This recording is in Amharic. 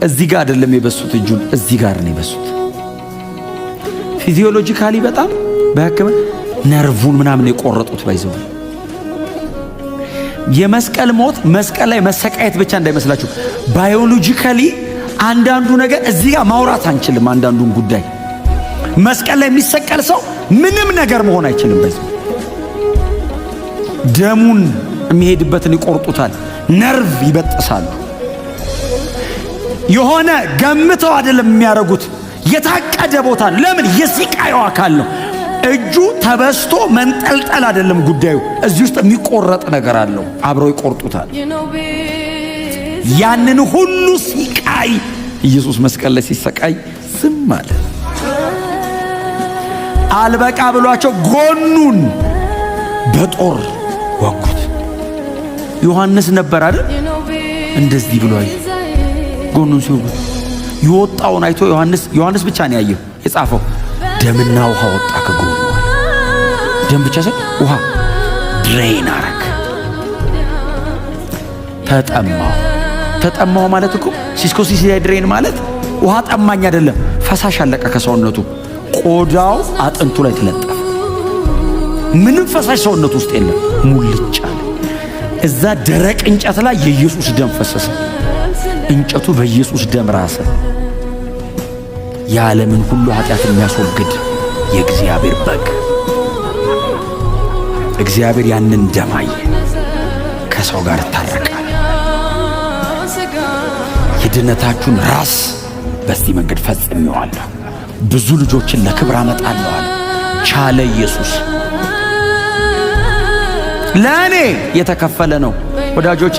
እዚህ ጋር አይደለም የበሱት፣ እጁን እዚህ ጋር ነው የበሱት። ፊዚዮሎጂካሊ በጣም በሕክምና ነርቡን ምናምን የቆረጡት ባይዘው። የመስቀል ሞት መስቀል ላይ መሰቃየት ብቻ እንዳይመስላችሁ። ባዮሎጂካሊ አንዳንዱ ነገር እዚህ ጋር ማውራት አንችልም። አንዳንዱን ጉዳይ መስቀል ላይ የሚሰቀል ሰው ምንም ነገር መሆን አይችልም። ባይዘው ደሙን የሚሄድበትን ይቆርጡታል፣ ነርቭ ይበጥሳሉ። የሆነ ገምተው አይደለም የሚያረጉት፣ የታቀደ ቦታ። ለምን? የስቃዩ አካል ነው። እጁ ተበስቶ መንጠልጠል አይደለም ጉዳዩ። እዚህ ውስጥ የሚቆረጥ ነገር አለው። አብረው ይቆርጡታል። ያንን ሁሉ ስቃይ ኢየሱስ መስቀል ላይ ሲሰቃይ ዝም አለ። አልበቃ ብሏቸው ጎኑን በጦር ወጉት። ዮሐንስ ነበር አይደል እንደዚህ ብሎ ጎኑን ሲወጉት የወጣውን አይቶ ዮሐንስ ብቻ ነው ያየው የጻፈው። ደምና ውሃ ወጣ ከጎኑ። ደም ብቻ ሳይሆን ውሃ ድሬን አረግ። ተጠማው ማለት እኮ ሲስኮሲስ ድሬን ማለት ውሃ ጠማኝ አይደለም፣ ፈሳሽ አለቀ ከሰውነቱ። ቆዳው አጥንቱ ላይ ተለጠፈ። ምንም ፈሳሽ ሰውነቱ ውስጥ የለም። ሙልጫ እዛ ደረቅ እንጨት ላይ የኢየሱስ ደም ፈሰሰ። እንጨቱ በኢየሱስ ደም ራሰ። የዓለምን ሁሉ ኃጢአት የሚያስወግድ የእግዚአብሔር በግ። እግዚአብሔር ያንን ደም አየ፣ ከሰው ጋር ታረቃል። የድነታችሁን ራስ በዚህ መንገድ ፈጽሜዋለሁ፣ ብዙ ልጆችን ለክብር አመጣለሁ አለ። ቻለ ኢየሱስ። ለእኔ የተከፈለ ነው ወዳጆቼ።